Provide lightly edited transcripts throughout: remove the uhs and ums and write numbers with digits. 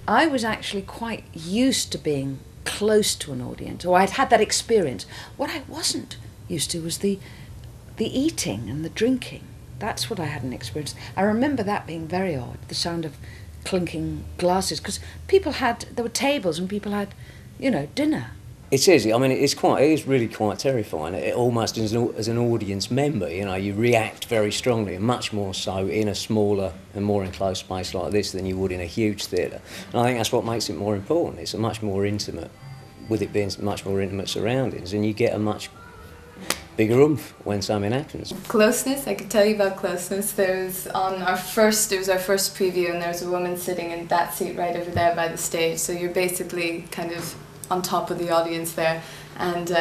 I was actually quite used to being close to an audience, or I'd had that experience. What I wasn't used to was the eating and the drinking. That's what I hadn't experienced. I remember that being very odd, the sound of clinking glasses, because there were tables and people had, dinner. It is. I mean, it is really quite terrifying. It almost as an audience member, you react very strongly, and much more so in a smaller and more enclosed space like this than you would in a huge theatre. And I think that's what makes it more important. It's a much more intimate, with it being much more intimate surroundings, and you get a much bigger oomph when something happens. Closeness, I could tell you about closeness. It was our first preview, and there was a woman sitting in that seat right over there by the stage, so you're basically kind of on top of the audience there. And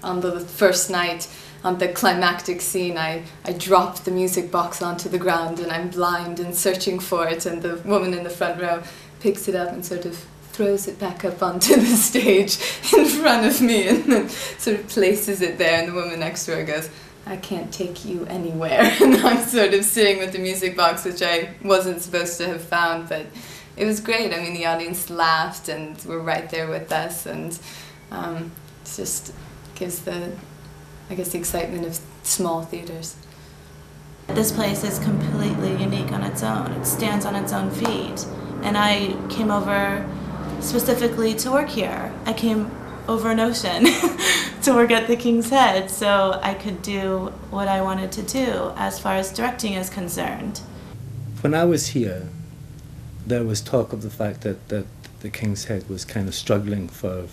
on the first night, on the climactic scene, I dropped the music box onto the ground, and I'm blind and searching for it, and the woman in the front row picks it up and sort of throws it back up onto the stage in front of me, and then sort of places it there, and the woman next to her goes, "I can't take you anywhere." And I'm sort of sitting with the music box, which I wasn't supposed to have found, but it was great. I mean, the audience laughed and were right there with us, and it just gives the excitement of small theatres. This place is completely unique on its own. It stands on its own feet, and I came over specifically to work here. I came over an ocean to work at the King's Head, so I could do what I wanted to do as far as directing is concerned. When I was here, there was talk of the fact that the King's Head was kind of struggling for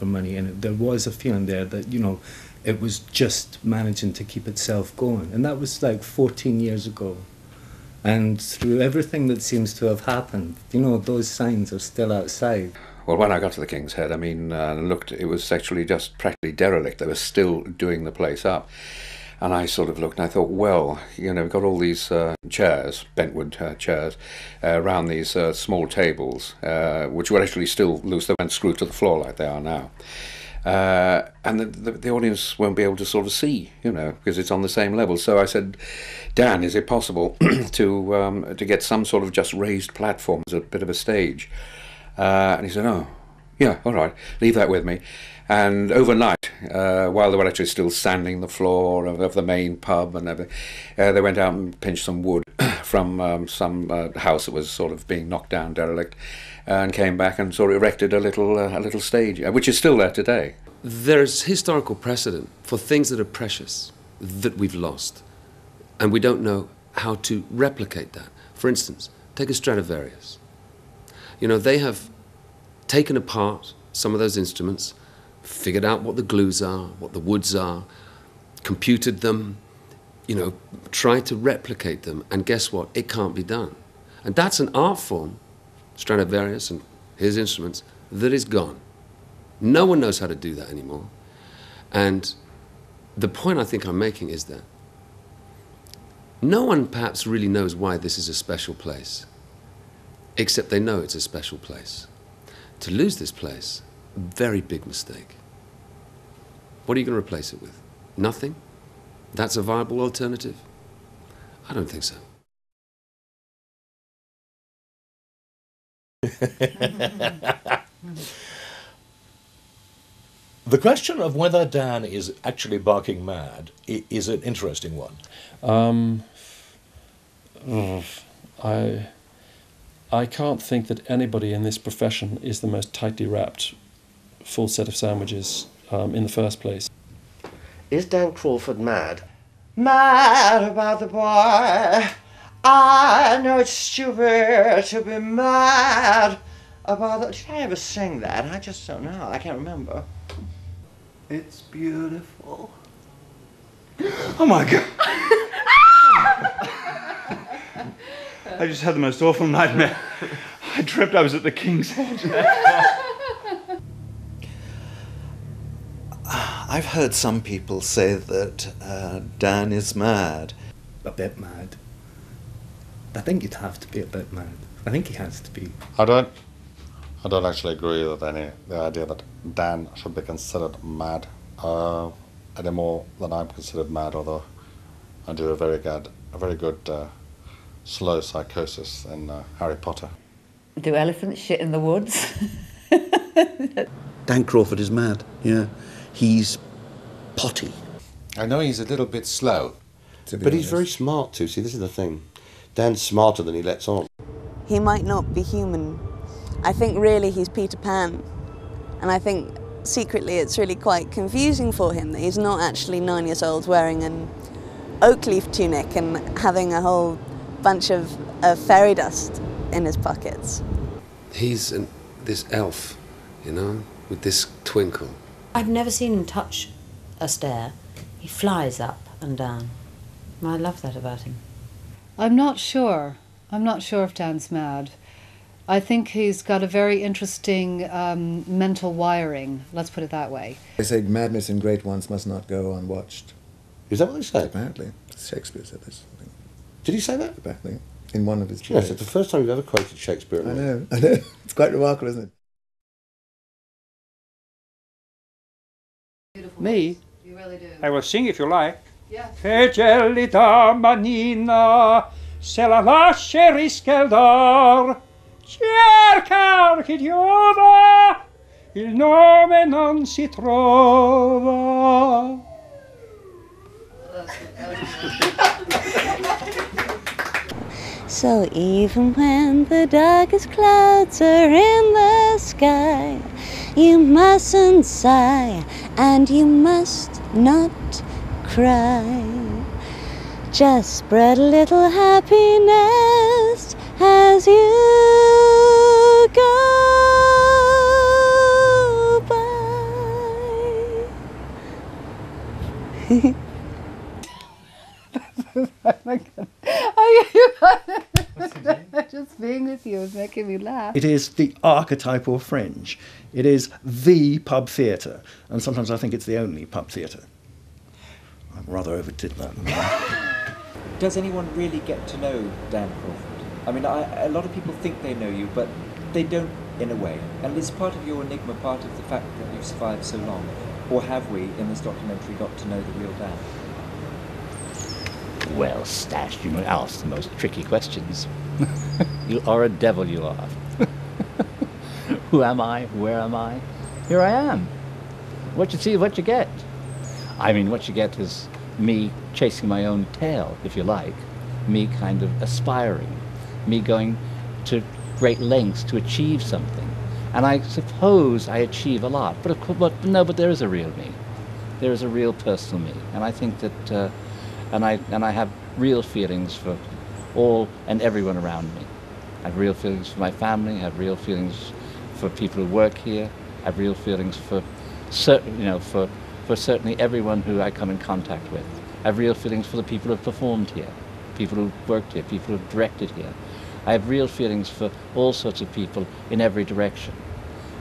money, and there was a feeling there that, it was just managing to keep itself going. And that was like 14 years ago. And through everything that seems to have happened, those signs are still outside. Well, when I got to the King's Head, I mean, looked, it was actually just practically derelict. They were still doing the place up. And I sort of looked and I thought, well, we've got all these chairs, bentwood chairs, around these small tables, which were actually still loose. They weren't screwed to the floor like they are now. And the audience won't be able to sort of see, because it's on the same level. So I said, Dan, is it possible to get some sort of just raised platform as a bit of a stage? And he said, oh, yeah, all right, leave that with me. And overnight, while they were actually still sanding the floor of the main pub and everything, they went out and pinched some wood from some house that was sort of being knocked down, derelict, and came back and sort of erected a little stage, which is still there today. There's historical precedent for things that are precious that we've lost, and we don't know how to replicate that. For instance, take a Stradivarius. They have taken apart some of those instruments, figured out what the glues are, what the woods are, computed them, tried to replicate them, and guess what? It can't be done. And that's an art form, Stradivarius and his instruments, that is gone. No one knows how to do that anymore. And the point I think I'm making is that no one perhaps really knows why this is a special place, except they know it's a special place. To lose this place, very big mistake. What are you going to replace it with? Nothing? That's a viable alternative? I don't think so. The question of whether Dan is actually barking mad is an interesting one. I can't think that anybody in this profession is the most tightly wrapped full set of sandwiches in the first place. Is Dan Crawford mad? Mad about the boy. I know it's stupid to be mad about the... Did I ever sing that? I just don't know. I can't remember. It's beautiful. Oh my God. I just had the most awful nightmare. I tripped, I was at the King's Head. I've heard some people say that Dan is mad. A bit mad. I think you'd have to be a bit mad. I think he has to be. I don't actually agree with the idea that Dan should be considered mad any more than I'm considered mad, although I do a very good slow psychosis in Harry Potter. Do elephants shit in the woods? Dan Crawford is mad, yeah. He's potty. I know he's a little bit slow. But he's very smart too, see, this is the thing. Dan's smarter than he lets on. He might not be human. I think really he's Peter Pan. And I think secretly it's really quite confusing for him that he's not actually 9 years old wearing an oak leaf tunic and having a whole bunch of fairy dust in his pockets. He's this elf, you know, with this twinkle. I've never seen him touch a stair. He flies up and down. I love that about him. I'm not sure. I'm not sure if Dan's mad. I think he's got a very interesting mental wiring, let's put it that way. They say madness in great ones must not go unwatched. Is that what they say? Apparently. Shakespeare said this. Did he say that? Apparently. In one of his Yes, plays. it's the first time you've ever quoted Shakespeare. I know. It's quite remarkable, isn't it? Me? You really do. I will sing if you like. Yeah. Che gelida manina, se la lascia riscaldar, cercar chi giova, il nome non si trova. So even when the darkest clouds are in the sky, you mustn't sigh and you must not cry. Just spread a little happiness as you go by. Just being with you is making me laugh. It is the archetypal fringe. It is the pub theatre, and sometimes I think it's the only pub theatre. I rather overdid that. Does anyone really get to know Dan Crawford? I mean, a lot of people think they know you, but they don't in a way. And it's part of your enigma, part of the fact that you've survived so long. Or have we, in this documentary, got to know the real Dan? Well, Stash, you ask the most tricky questions. You are a devil, you are. Who am I? Where am I? Here I am. What you see is what you get. I mean, what you get is me chasing my own tail, if you like. Me kind of aspiring. Me going to great lengths to achieve something. And I suppose I achieve a lot. But there is a real me. There is a real personal me. And I think that... And I have real feelings for all and everyone around me. I have real feelings for my family. I have real feelings for people who work here. I have real feelings for certainly everyone who I come in contact with. I have real feelings for the people who have performed here, people who have worked here, people who have directed here. I have real feelings for all sorts of people in every direction.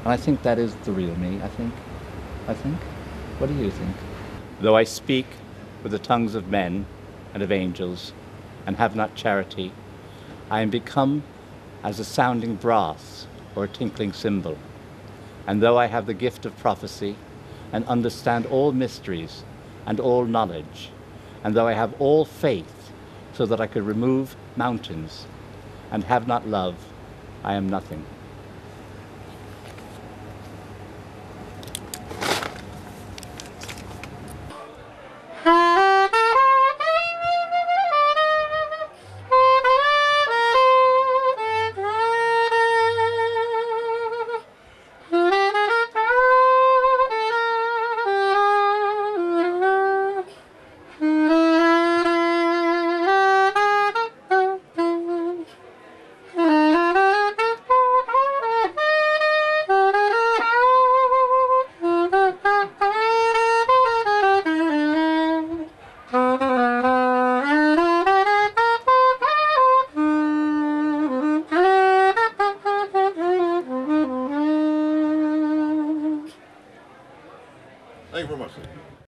And I think that is the real me, I think. What do you think? Though I speak with the tongues of men and of angels, and have not charity, I am become as a sounding brass or a tinkling cymbal. And though I have the gift of prophecy, and understand all mysteries and all knowledge, and though I have all faith, so that I could remove mountains, and have not love, I am nothing. Thank you very much.